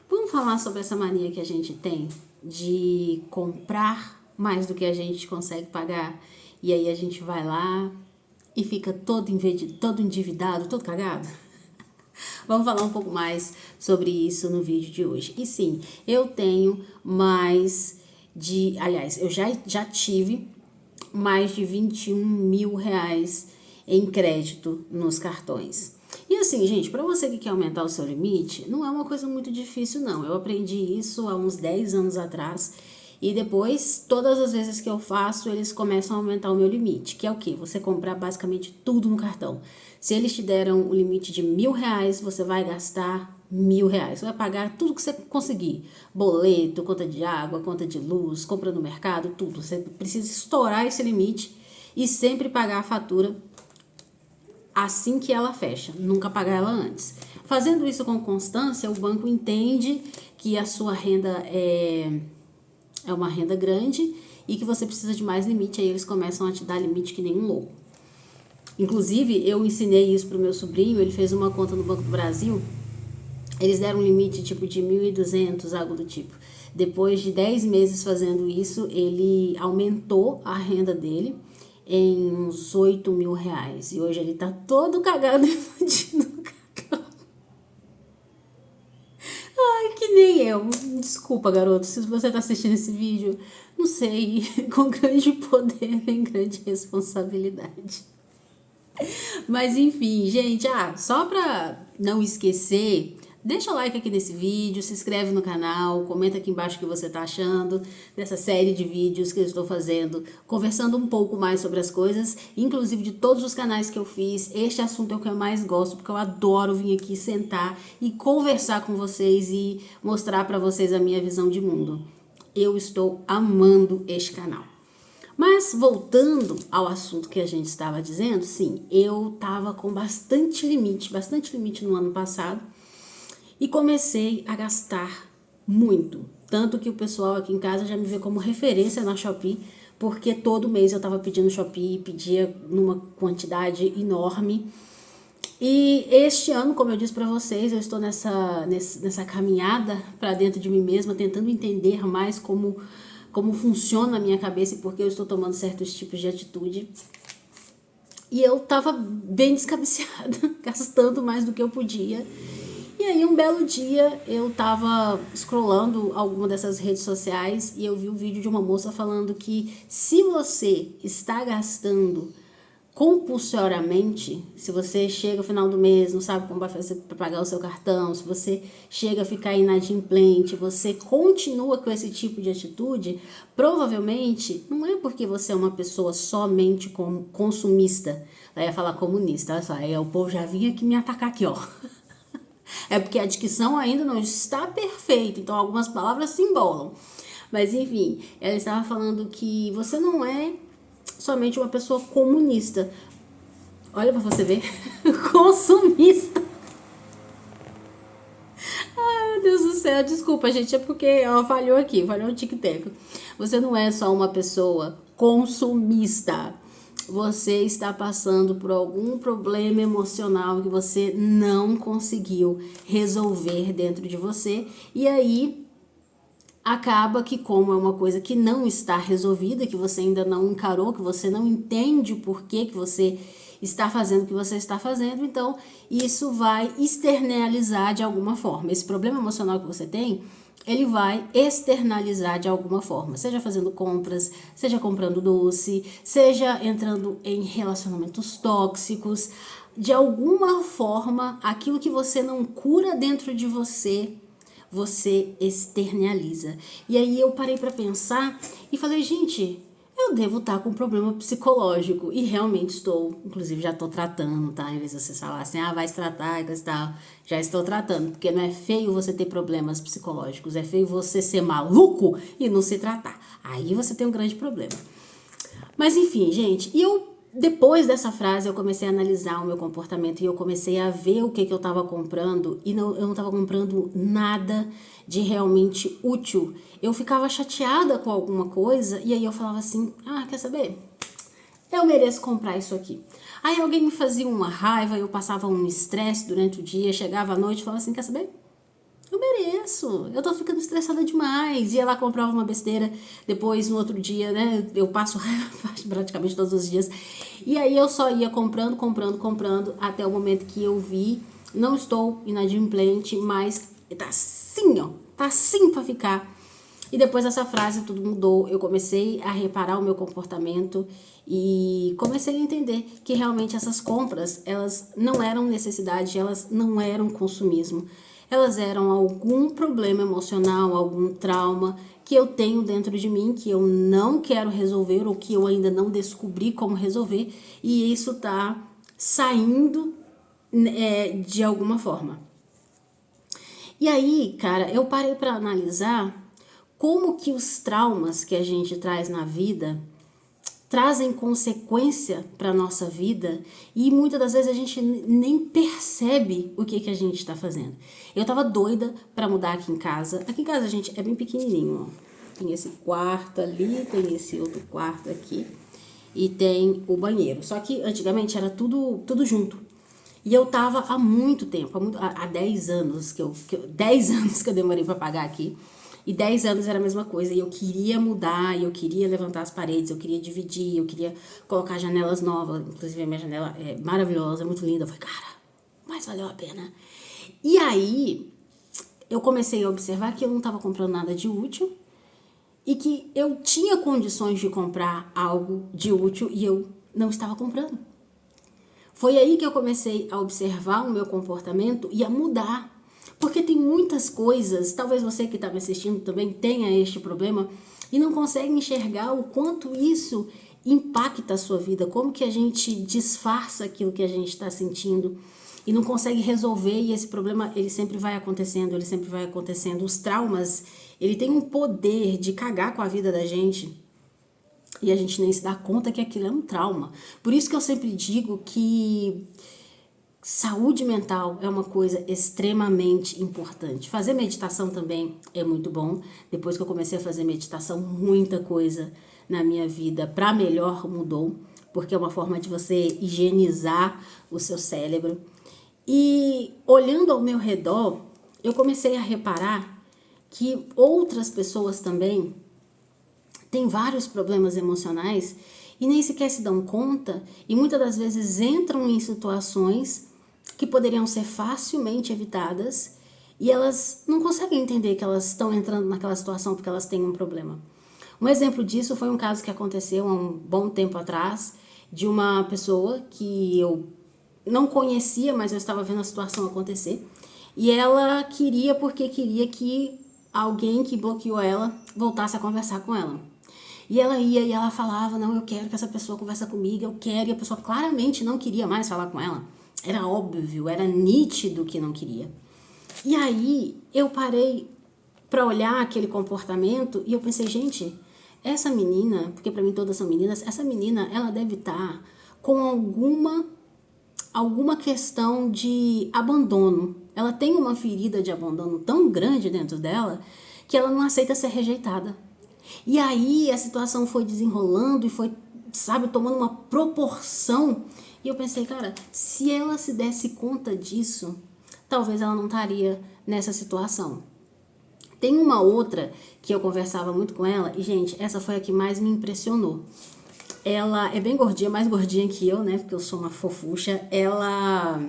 Vamos falar sobre essa mania que a gente tem de comprar mais do que a gente consegue pagar. E aí a gente vai lá e fica todo endividado, todo cagado. Vamos falar um pouco mais sobre isso no vídeo de hoje. E sim, eu tenho mais de... Aliás, eu já tive mais de 21 mil reais em crédito nos cartões. E assim, gente, para você que quer aumentar o seu limite, não é uma coisa muito difícil, não. Eu aprendi isso há uns 10 anos atrás. E depois, todas as vezes que eu faço, eles começam a aumentar o meu limite. Que é o quê? Você comprar basicamente tudo no cartão. Se eles te deram o limite de R$ 1.000, você vai gastar R$ 1.000. Você vai pagar tudo que você conseguir. Boleto, conta de água, conta de luz, compra no mercado, tudo. Você precisa estourar esse limite e sempre pagar a fatura assim que ela fecha, nunca pagar ela antes. Fazendo isso com constância, o banco entende que a sua renda é uma renda grande e que você precisa de mais limite, aí eles começam a te dar limite que nem um louco. Inclusive, eu ensinei isso pro meu sobrinho, ele fez uma conta no Banco do Brasil, eles deram um limite tipo de 1.200, algo do tipo. Depois de 10 meses fazendo isso, ele aumentou a renda dele em uns 8 mil reais. E hoje ele tá todo cagado e fudido no cartão. Ai, que nem eu. Desculpa, garoto, se você tá assistindo esse vídeo. Não sei, com grande poder vem grande responsabilidade. Mas enfim, gente, só pra não esquecer, deixa o like aqui nesse vídeo, se inscreve no canal, comenta aqui embaixo o que você tá achando dessa série de vídeos que eu estou fazendo, conversando um pouco mais sobre as coisas, inclusive de todos os canais que eu fiz, este assunto é o que eu mais gosto, porque eu adoro vir aqui sentar e conversar com vocês e mostrar pra vocês a minha visão de mundo. Eu estou amando este canal. Mas voltando ao assunto que a gente estava dizendo, sim, eu estava com bastante limite no ano passado e comecei a gastar muito. Tanto que o pessoal aqui em casa já me vê como referência na Shopee, porque todo mês eu estava pedindo Shopee, pedia numa quantidade enorme. E este ano, como eu disse para vocês, eu estou nessa caminhada para dentro de mim mesma, tentando entender mais como funciona a minha cabeça e por que eu estou tomando certos tipos de atitude. E eu tava bem descabeceada, gastando mais do que eu podia. E aí um belo dia eu tava scrollando alguma dessas redes sociais e eu vi um vídeo de uma moça falando que se você está gastando compulsoriamente, se você chega no final do mês, não sabe como vai fazer para pagar o seu cartão, se você chega a ficar inadimplente, você continua com esse tipo de atitude, provavelmente não é porque você é uma pessoa somente consumista. Aí ia falar comunista, olha só, aí o povo já vinha aqui me atacar aqui, ó. É porque a dicção ainda não está perfeita, então algumas palavras se embolam. Mas enfim, ela estava falando que você não é somente uma pessoa comunista. Olha pra você ver. Consumista. Ai, meu Deus do céu. Desculpa, gente. É porque ela falhou aqui. Falhou o tic-tac. Você não é só uma pessoa consumista. Você está passando por algum problema emocional que você não conseguiu resolver dentro de você. E aí acaba que, como é uma coisa que não está resolvida, que você ainda não encarou, que você não entende o porquê que você está fazendo o que você está fazendo, então isso vai externalizar de alguma forma. Esse problema emocional que você tem, ele vai externalizar de alguma forma, seja fazendo compras, seja comprando doce, seja entrando em relacionamentos tóxicos. De alguma forma, aquilo que você não cura dentro de você externaliza. E aí eu parei para pensar e falei, gente, eu devo estar com um problema psicológico. E realmente estou, inclusive já estou tratando, tá? Em vez de você falar assim, vai se tratar e coisa e tal. Já estou tratando, porque não é feio você ter problemas psicológicos, é feio você ser maluco e não se tratar. Aí você tem um grande problema. Mas enfim, gente, depois dessa frase eu comecei a analisar o meu comportamento e eu comecei a ver o que eu estava comprando e eu não estava comprando nada de realmente útil. Eu ficava chateada com alguma coisa e aí eu falava assim, quer saber? Eu mereço comprar isso aqui. Aí alguém me fazia uma raiva, eu passava um estresse durante o dia, chegava à noite e falava assim, quer saber? Eu mereço, eu tô ficando estressada demais. Ia lá, comprava uma besteira, depois no outro dia, né, eu passo raiva praticamente todos os dias. E aí eu só ia comprando, comprando, comprando, até o momento que eu vi, não estou inadimplente, mas tá assim, ó, tá assim pra ficar. E depois dessa frase tudo mudou, eu comecei a reparar o meu comportamento e comecei a entender que realmente essas compras, elas não eram necessidade, elas não eram consumismo. Elas eram algum problema emocional, algum trauma que eu tenho dentro de mim, que eu não quero resolver ou que eu ainda não descobri como resolver, e isso tá saindo de alguma forma. E aí, cara, eu parei para analisar como que os traumas que a gente traz na vida trazem consequência para nossa vida e muitas das vezes a gente nem percebe o que a gente está fazendo. Eu tava doida para mudar aqui em casa. Aqui em casa, gente, é bem pequenininho, ó. Tem esse quarto ali, tem esse outro quarto aqui e tem o banheiro. Só que antigamente era tudo junto. E eu tava há muito tempo, há 10 anos 10 anos que eu demorei para pagar aqui. E 10 anos era a mesma coisa. E eu queria mudar, eu queria levantar as paredes, eu queria dividir, eu queria colocar janelas novas. Inclusive a minha janela é maravilhosa, é muito linda. Eu falei, cara, mas valeu a pena. E aí eu comecei a observar que eu não estava comprando nada de útil e que eu tinha condições de comprar algo de útil e eu não estava comprando. Foi aí que eu comecei a observar o meu comportamento e a mudar. Porque tem muitas coisas, talvez você que está me assistindo também tenha este problema e não consegue enxergar o quanto isso impacta a sua vida, como que a gente disfarça aquilo que a gente está sentindo e não consegue resolver, e esse problema ele sempre vai acontecendo, ele sempre vai acontecendo. Os traumas, ele tem um poder de cagar com a vida da gente. E a gente nem se dá conta que aquilo é um trauma. Por isso que eu sempre digo que saúde mental é uma coisa extremamente importante. Fazer meditação também é muito bom. Depois que eu comecei a fazer meditação, muita coisa na minha vida para melhor mudou, porque é uma forma de você higienizar o seu cérebro. E olhando ao meu redor, eu comecei a reparar que outras pessoas também têm vários problemas emocionais e nem sequer se dão conta e muitas das vezes entram em situações que poderiam ser facilmente evitadas e elas não conseguem entender que elas estão entrando naquela situação porque elas têm um problema. Um exemplo disso foi um caso que aconteceu há um bom tempo atrás de uma pessoa que eu não conhecia, mas eu estava vendo a situação acontecer e ela queria porque queria que alguém que bloqueou ela voltasse a conversar com ela. E ela ia e ela falava, não, eu quero que essa pessoa converse comigo, eu quero, e a pessoa claramente não queria mais falar com ela. Era óbvio, era nítido que não queria. E aí eu parei para olhar aquele comportamento e eu pensei, gente, essa menina, porque para mim todas são meninas, essa menina, ela deve estar com alguma questão de abandono. Ela tem uma ferida de abandono tão grande dentro dela que ela não aceita ser rejeitada. E aí a situação foi desenrolando e foi, sabe, tomando uma proporção. E eu pensei, cara, se ela se desse conta disso, talvez ela não estaria nessa situação. Tem uma outra que eu conversava muito com ela, e gente, essa foi a que mais me impressionou. Ela é bem gordinha, mais gordinha que eu, né? Porque eu sou uma fofucha. Ela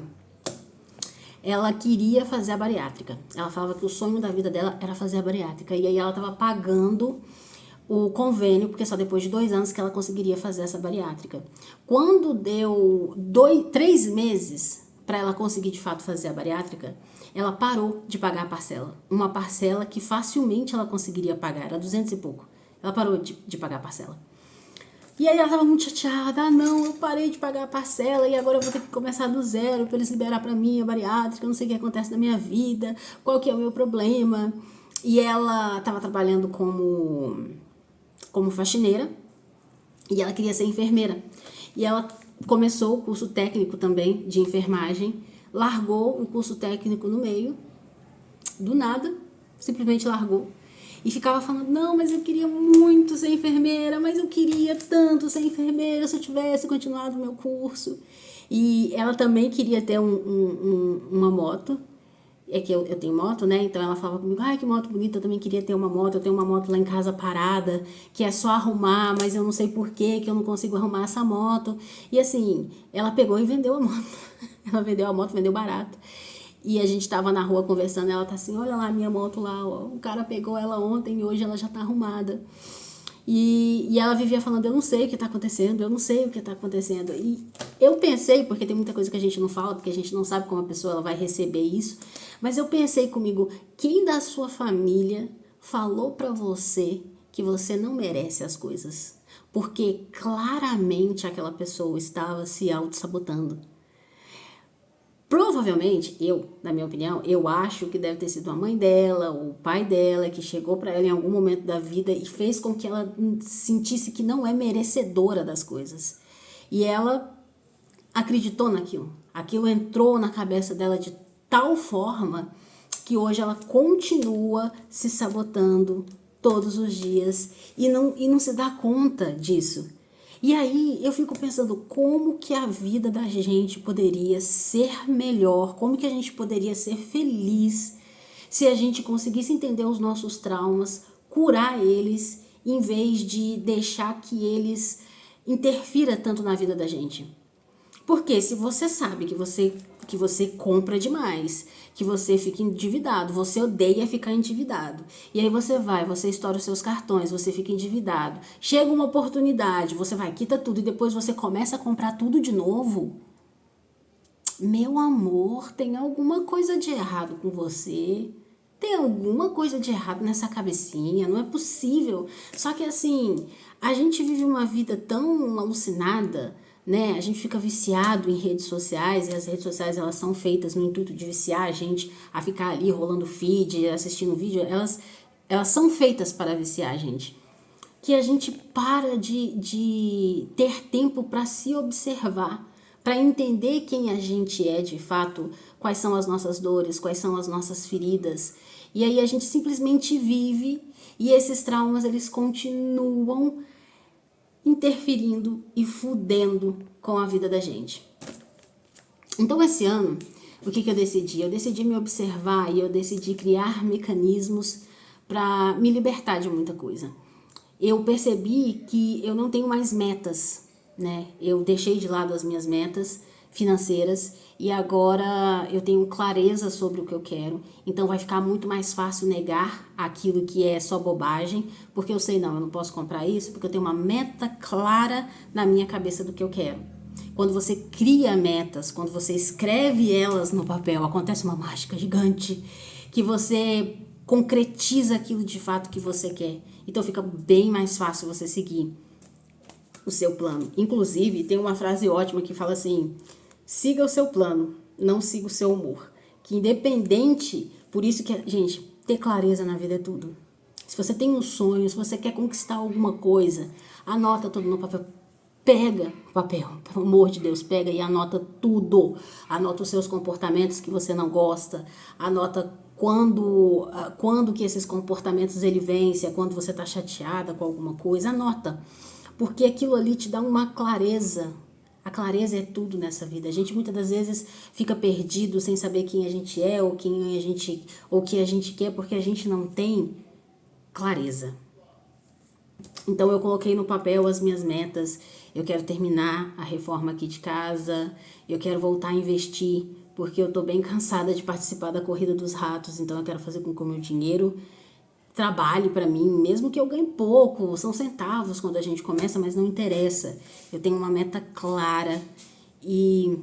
queria fazer a bariátrica. Ela falava que o sonho da vida dela era fazer a bariátrica. E aí ela estava pagando o convênio, porque só depois de 2 anos que ela conseguiria fazer essa bariátrica. Quando deu 3 meses para ela conseguir de fato fazer a bariátrica, ela parou de pagar a parcela. Uma parcela que facilmente ela conseguiria pagar, era 200 e pouco. Ela parou de pagar a parcela. E aí ela tava muito chateada, não, eu parei de pagar a parcela e agora eu vou ter que começar do zero para eles liberar para mim a bariátrica, eu não sei o que acontece na minha vida, qual que é o meu problema. E ela tava trabalhando como faxineira e ela queria ser enfermeira. E ela começou o curso técnico também de enfermagem, largou o curso técnico no meio, do nada, simplesmente largou. E ficava falando, não, mas eu queria muito ser enfermeira, mas eu queria tanto ser enfermeira se eu tivesse continuado o meu curso. E ela também queria ter uma moto. é que eu tenho moto, né? Então ela falava comigo, ai, que moto bonita, eu também queria ter uma moto. Eu tenho uma moto lá em casa parada, que é só arrumar, mas eu não sei por que eu não consigo arrumar essa moto. E assim, ela pegou e vendeu a moto. Ela vendeu a moto, vendeu barato. E a gente tava na rua conversando, e ela tá assim, olha lá a minha moto lá, ó. O cara pegou ela ontem e hoje ela já tá arrumada. E ela vivia falando, eu não sei o que tá acontecendo, eu não sei o que tá acontecendo. E eu pensei, porque tem muita coisa que a gente não fala, porque a gente não sabe como a pessoa ela vai receber isso, mas eu pensei comigo, quem da sua família falou pra você que você não merece as coisas? Porque claramente aquela pessoa estava se auto-sabotando. Provavelmente, na minha opinião, eu acho que deve ter sido a mãe dela, ou o pai dela, que chegou para ela em algum momento da vida e fez com que ela sentisse que não é merecedora das coisas. E ela acreditou naquilo. Aquilo entrou na cabeça dela de tal forma que hoje ela continua se sabotando todos os dias e não se dá conta disso. E aí eu fico pensando como que a vida da gente poderia ser melhor, como que a gente poderia ser feliz se a gente conseguisse entender os nossos traumas, curar eles, em vez de deixar que eles interfira tanto na vida da gente. Porque se você sabe que você compra demais, que você fica endividado, você odeia ficar endividado. E aí você estoura os seus cartões, você fica endividado. Chega uma oportunidade, você vai, quita tudo e depois você começa a comprar tudo de novo. Meu amor, tem alguma coisa de errado com você? Tem alguma coisa de errado nessa cabecinha? Não é possível. Só que assim, a gente vive uma vida tão alucinada, né? A gente fica viciado em redes sociais e as redes sociais elas são feitas no intuito de viciar a gente a ficar ali rolando feed, assistindo vídeo. Elas são feitas para viciar a gente. Que a gente para de ter tempo para se observar, para entender quem a gente é de fato, quais são as nossas dores, quais são as nossas feridas. E aí a gente simplesmente vive e esses traumas eles continuam interferindo e fudendo com a vida da gente. Então esse ano, o que eu decidi? Eu decidi me observar e eu decidi criar mecanismos para me libertar de muita coisa. Eu percebi que eu não tenho mais metas, né? Eu deixei de lado as minhas metas financeiras e agora eu tenho clareza sobre o que eu quero. Então vai ficar muito mais fácil negar aquilo que é só bobagem, porque eu sei, não, eu não posso comprar isso, porque eu tenho uma meta clara na minha cabeça do que eu quero. Quando você cria metas, quando você escreve elas no papel, acontece uma mágica gigante que você concretiza aquilo de fato que você quer. Então fica bem mais fácil você seguir o seu plano. Inclusive, tem uma frase ótima que fala assim: siga o seu plano, não siga o seu humor. Que independente, por isso que, gente, ter clareza na vida é tudo. Se você tem um sonho, se você quer conquistar alguma coisa, anota tudo no papel. Pega o papel, pelo amor de Deus, pega e anota tudo. Anota os seus comportamentos que você não gosta, anota quando que esses comportamentos ele vem, se é quando você está chateada com alguma coisa, anota. Porque aquilo ali te dá uma clareza. A clareza é tudo nessa vida. A gente muitas das vezes fica perdido sem saber quem a gente é ou o que a gente quer, porque a gente não tem clareza. Então eu coloquei no papel as minhas metas. Eu quero terminar a reforma aqui de casa. Eu quero voltar a investir, porque eu tô bem cansada de participar da corrida dos ratos. Então eu quero fazer com que o meu dinheiro trabalhe para mim, mesmo que eu ganhe pouco. São centavos quando a gente começa, mas não interessa. Eu tenho uma meta clara e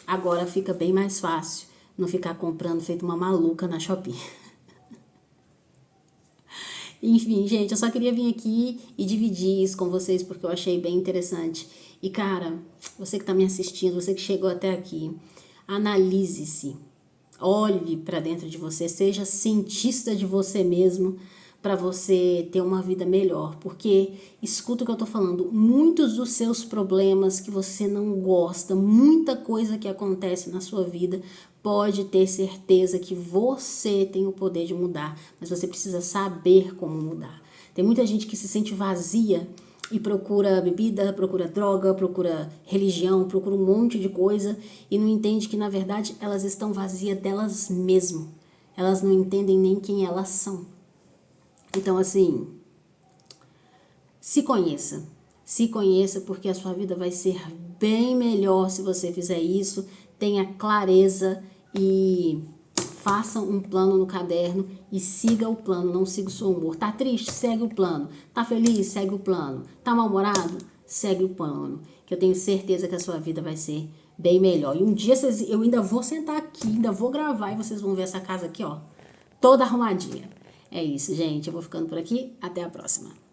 agora fica bem mais fácil não ficar comprando feito uma maluca na Shopee. Enfim, gente, eu só queria vir aqui e dividir isso com vocês porque eu achei bem interessante. E cara, você que tá me assistindo, você que chegou até aqui, analise-se. Olhe para dentro de você, seja cientista de você mesmo para você ter uma vida melhor. Porque, escuta o que eu tô falando, muitos dos seus problemas que você não gosta, muita coisa que acontece na sua vida, pode ter certeza que você tem o poder de mudar, mas você precisa saber como mudar. Tem muita gente que se sente vazia e procura bebida, procura droga, procura religião, procura um monte de coisa e não entende que, na verdade, elas estão vazias delas mesmas. elas não entendem nem quem elas são. Então, assim, se conheça porque a sua vida vai ser bem melhor se você fizer isso. Tenha clareza e faça um plano no caderno e siga o plano, não siga o seu humor. Tá triste? Segue o plano. Tá feliz? Segue o plano. Tá mal-humorado? Segue o plano. Que eu tenho certeza que a sua vida vai ser bem melhor. E um dia eu ainda vou sentar aqui, ainda vou gravar e vocês vão ver essa casa aqui, ó, toda arrumadinha. É isso, gente. Eu vou ficando por aqui. Até a próxima.